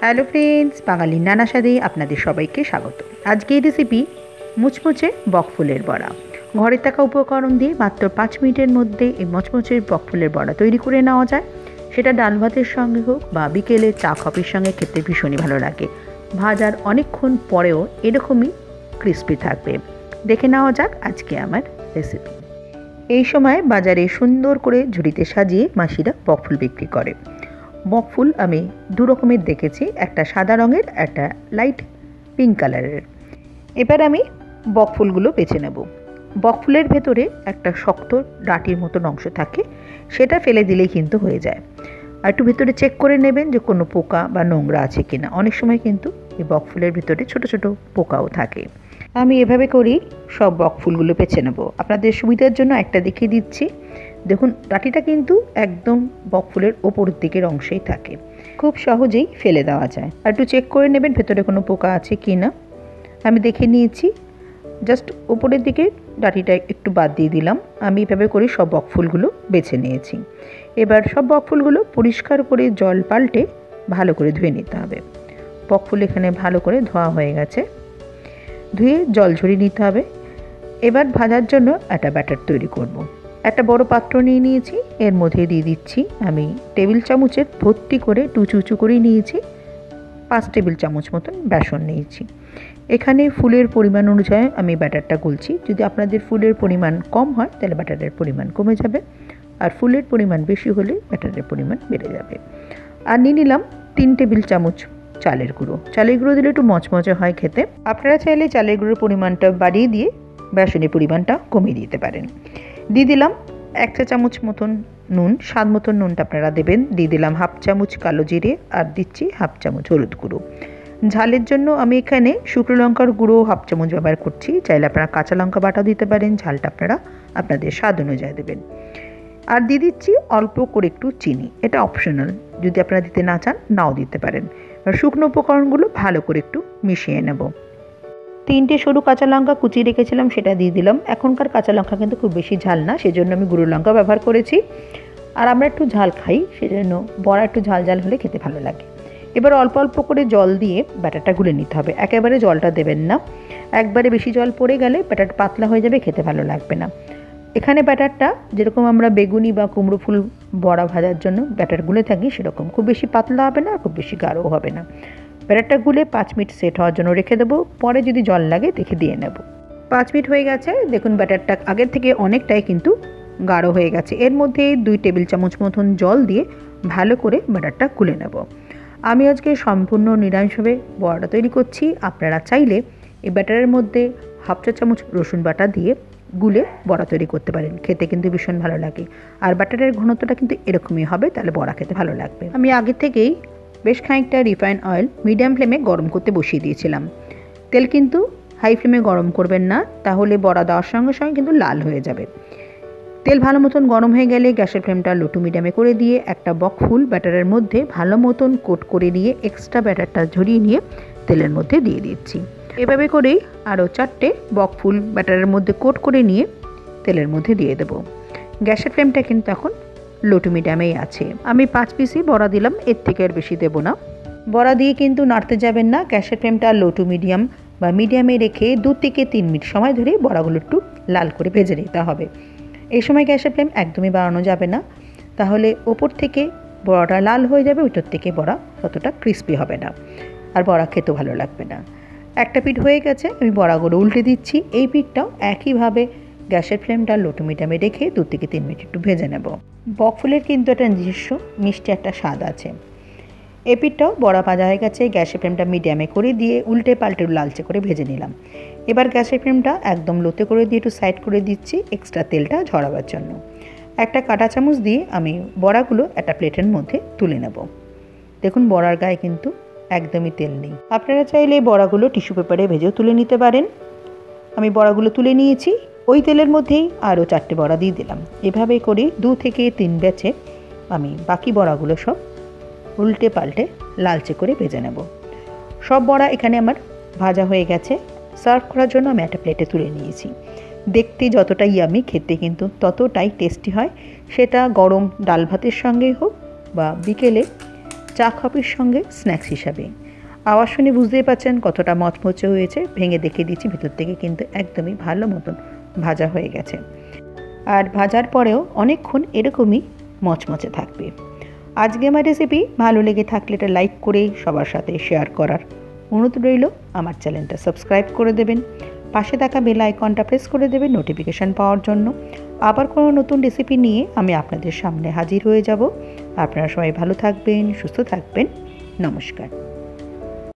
Hello friends, বাঙালির নানা স্বাদে আপনাদের সবাইকে স্বাগত। আজকে এই রেসিপি মুচমুচে বকফুলের বড়া। ঘরে থাকা উপকরণ দিয়ে মাত্র 5 মিনিটের মধ্যে এই মুচমুচে বকফুলের বড়া তৈরি করে নেওয়া যায়। সেটা ডাল ভাতের সঙ্গে হোক বা বিকেলে চা কফির সঙ্গে খেতে ভীষণই ভালো লাগে। ভাজার অনেকক্ষণ পরেও এরকমই ক্রিস্পি থাকবে। দেখে নেওয়া যাক আজকে আমার রেসিপি। এই সময় বাজারে সুন্দর করে ঝুড়িতে সাজিয়ে মাসিরা বকফুল বিক্রি করে। বকফুল আমি দু রকমের দেখেছি, একটা সাদা রঙের, একটা লাইট পিঙ্ক কালারের। এবার আমি বকফুলগুলো বেছে নেব। বকফুলের ভেতরে একটা শক্ত ডাঁটির মতন অংশ থাকে, সেটা ফেলে দিলেই কিন্তু হয়ে যায়। আর একটু ভেতরে চেক করে নেবেন যে কোনো পোকা বা নোংরা আছে কিনা। অনেক সময় কিন্তু এই বকফুলের ভেতরে ছোট ছোট পোকাও থাকে। আমি এভাবে করেই সব বকফুলগুলো বেছে নেব। আপনাদের সুবিধার জন্য একটা দেখিয়ে দিচ্ছি। দেখুন, ডাঁটিটা কিন্তু একদম বকফুলের ওপরের দিকের অংশেই থাকে, খুব সহজেই ফেলে দেওয়া যায়। আর একটু চেক করে নেবেন ভেতরে কোনো পোকা আছে কি না। আমি দেখে নিয়েছি, জাস্ট ওপরের দিকে ডাঁটিটা একটু বাদ দিয়ে দিলাম। আমি এভাবে করে সব বকফুলগুলো বেছে নিয়েছি। এবার সব বকফুলগুলো পরিষ্কার করে জল পাল্টে ভালো করে ধুয়ে নিতে হবে। বকফুল এখানে ভালো করে ধোয়া হয়ে গেছে, ধুয়ে জল ঝরিয়ে নিতে হবে। এবার ভাজার জন্য একটা ব্যাটার তৈরি করব। একটা বড় পাত্র নিয়ে নিয়েছি, এর মধ্যে দিয়ে দিচ্ছি আমি টেবিল চামচের ভর্তি করে উঁচু উঁচু করে নিয়েছি 5 টেবিল চামচ মতন বেসন নিয়েছি। এখানে ফুলের পরিমাণ অনুযায়ী আমি ব্যাটারটা গুলছি। যদি আপনাদের ফুলের পরিমাণ কম হয় তাহলে ব্যাটারের পরিমাণ কমে যাবে, আর ফুলের পরিমাণ বেশি হলে ব্যাটারের পরিমাণ বেড়ে যাবে। আর নিয়ে নিলাম 3 টেবিল চামচ চালের গুঁড়ো। চালের গুঁড়ো দিলে একটু মচমচে হয় খেতে। আপনারা চাইলে চালের গুঁড়োর পরিমাণটা বাড়িয়ে দিয়ে বেসনের পরিমাণটা কমিয়ে দিতে পারেন। দিয়ে দিলাম 1 চা চামচ মতন নুন, স্বাদ মতন নুনটা আপনারা দেবেন। দিয়ে দিলাম 1/2 চামচ কালো জিরে, আর দিচ্ছি 1/2 চামচ হলুদ গুঁড়ো। ঝালের জন্য আমি এখানে শুকনো লঙ্কার গুঁড়ো 1/2 চামচ ব্যবহার করছি। চাইলে আপনারা কাঁচা লঙ্কা বাটা দিতে পারেন। ঝালটা আপনারা আপনাদের স্বাদ অনুযায়ী দেবেন। আর দিয়ে দিচ্ছি অল্প করে একটু চিনি, এটা অপশনাল, যদি আপনারা দিতে না চান নাও দিতে পারেন। আর শুকনো উপকরণগুলো ভালো করে একটু মিশিয়ে নেব। 3টে সরু কাঁচা লঙ্কা কুচিয়ে রেখেছিলাম, সেটা দিয়ে দিলাম। এখনকার কাঁচা লঙ্কা কিন্তু খুব বেশি ঝাল না, সেজন্য আমি গুঁড়ো লঙ্কা ব্যবহার করেছি। আর আমরা একটু ঝাল খাই, সেজন্য বড়া একটু ঝাল ঝাল হলে খেতে ভালো লাগে। এবার অল্প অল্প করে জল দিয়ে ব্যাটারটা গুলে নিতে হবে। একেবারে জলটা দেবেন না, একবারে বেশি জল পড়ে গেলে ব্যাটারটা পাতলা হয়ে যাবে, খেতে ভালো লাগবে না। এখানে ব্যাটারটা যেরকম আমরা বেগুনি বা কুমড়ো ফুল বড়া ভাজার জন্য ব্যাটার গুলে থাকি, সেরকম খুব বেশি পাতলা হবে না, খুব বেশি গাঢ়ও হবে না। ব্যাটারটা গুলে 5 মিনিট সেট হওয়ার জন্য রেখে দেবো। পরে যদি জল লাগে দেখে দিয়ে নেব। 5 মিনিট হয়ে গেছে। দেখুন ব্যাটারটা আগের থেকে অনেকটাই কিন্তু গাঢ় হয়ে গেছে। এর মধ্যে 2 টেবিল চামচ মতন জল দিয়ে ভালো করে ব্যাটারটা গুলে নেব। আমি আজকে সম্পূর্ণ নিরামিষভাবে বড়াটা তৈরি করছি। আপনারা চাইলে এই ব্যাটারের মধ্যে 1/2 চা চামচ রসুন বাটা দিয়ে গুলে বড়া তৈরি করতে পারেন, খেতে কিন্তু ভীষণ ভালো লাগে। আর ব্যাটারের ঘনত্বটা কিন্তু এরকমই হবে, তাহলে বড়া খেতে ভালো লাগবে। আমি আগে থেকেই বেশ খানিকটা রিফাইন্ড অয়েল মিডিয়াম ফ্লেমে গরম করতে বসিয়ে দিয়েছিলাম। তেল কিন্তু হাই ফ্লেমে গরম করবেন না, তাহলে বড়া দেওয়ার সঙ্গে সঙ্গে কিন্তু লাল হয়ে যাবে। তেল ভালো মতন গরম হয়ে গেলে গ্যাসের ফ্লেমটা লো টু মিডিয়ামে করে দিয়ে একটা বকফুল ব্যাটারের মধ্যে ভালো মতন কোট করে নিয়ে এক্সট্রা ব্যাটারটা ঝরিয়ে নিয়ে তেলের মধ্যে দিয়ে দিচ্ছি। এভাবে করেই আরও 4টে বকফুল ব্যাটারের মধ্যে কোট করে নিয়ে তেলের মধ্যে দিয়ে দেবো। গ্যাসের ফ্লেমটা কিন্তু এখন লো টু মিডিয়ামেই আছে। আমি 5 পিসই বড়া দিলাম, এর থেকে আর বেশি দেবো না। বড়া দিয়ে কিন্তু নাড়তে যাবেন না, গ্যাসের ফ্লেমটা লো টু মিডিয়াম বা মিডিয়ামে রেখে 2 থেকে 3 মিনিট সময় ধরে বড়াগুলো একটু লাল করে ভেজে নিতে হবে। এই সময় গ্যাসের ফ্লেম একদমই বাড়ানো যাবে না, তাহলে ওপর থেকে বড়াটা লাল হয়ে যাবে, ভিতর থেকে বড়া ততটা ক্রিস্পি হবে না, আর বড়া খেতেও ভালো লাগবে না। একটা পিঠ হয়ে গেছে, আমি বড়াগুলো উল্টে দিচ্ছি। এই পিঠটাও একইভাবে গ্যাসের ফ্লেমটা লো টু মিডিয়ামে রেখে 2 থেকে 3 মিনিট একটু ভেজে নেব। বকফুলের কিন্তু একটা নিজস্ব মিষ্টি একটা স্বাদ আছে। এই পিঠটাও বড়া ভাজা হয়ে গেছে, গ্যাসের ফ্লেমটা মিডিয়ামে করে দিয়ে উল্টে পাল্টে লালচে করে ভেজে নিলাম। এবার গ্যাসের ফ্লেমটা একদম লোতে করে দিয়ে একটু সাইড করে দিচ্ছি এক্সট্রা তেলটা ঝরাবার জন্য। একটা কাঁটা চামচ দিয়ে আমি বড়াগুলো একটা প্লেটের মধ্যে তুলে নেব। দেখুন বড়ার গায়ে কিন্তু একদমই তেল নেই। আপনারা চাইলে বড়াগুলো টিস্যু পেপারে ভেজেও তুলে নিতে পারেন। আমি বড়াগুলো তুলে নিয়েছি, ওই তেলের মধ্যেই আরও 4টে বড়া দিয়ে দিলাম। এভাবে করে 2 থেকে 3 ব্যাচে আমি বাকি বড়াগুলো সব উল্টে পাল্টে লালচে করে ভেজে নেব। সব বড়া এখানে আমার ভাজা হয়ে গেছে। সার্ভ করার জন্য আমি একটা প্লেটে তুলে নিয়েছি। দেখতে যতটাই ইয়ামি, খেতে কিন্তু ততটাই টেস্টি হয়। সেটা গরম ডাল ভাতের সঙ্গেই হোক বা বিকেলে চা কফির সঙ্গে স্ন্যাক্স হিসাবে। আওয়াজ শুনে বুঝতেই পারছেন কতটা মচমচে হয়েছে। ভেঙে দেখিয়ে দিচ্ছি, ভেতর থেকে কিন্তু একদমই ভালো মতন ভাজা হয়ে গেছে। আর ভাজার পরেও অনেকক্ষণ এরকমই মচমচে থাকবে। আজকে আমার রেসিপি ভালো লেগে থাকলে এটা লাইক করে সবার সাথে শেয়ার করার অনুরোধ রইল। আমার চ্যানেলটা সাবস্ক্রাইব করে দেবেন, পাশে থাকা বেল আইকনটা প্রেস করে দেবেন নোটিফিকেশান পাওয়ার জন্য। আবার কোনো নতুন রেসিপি নিয়ে আমি আপনাদের সামনে হাজির হয়ে যাব। আপনারা সবাই ভালো থাকবেন, সুস্থ থাকবেন। নমস্কার।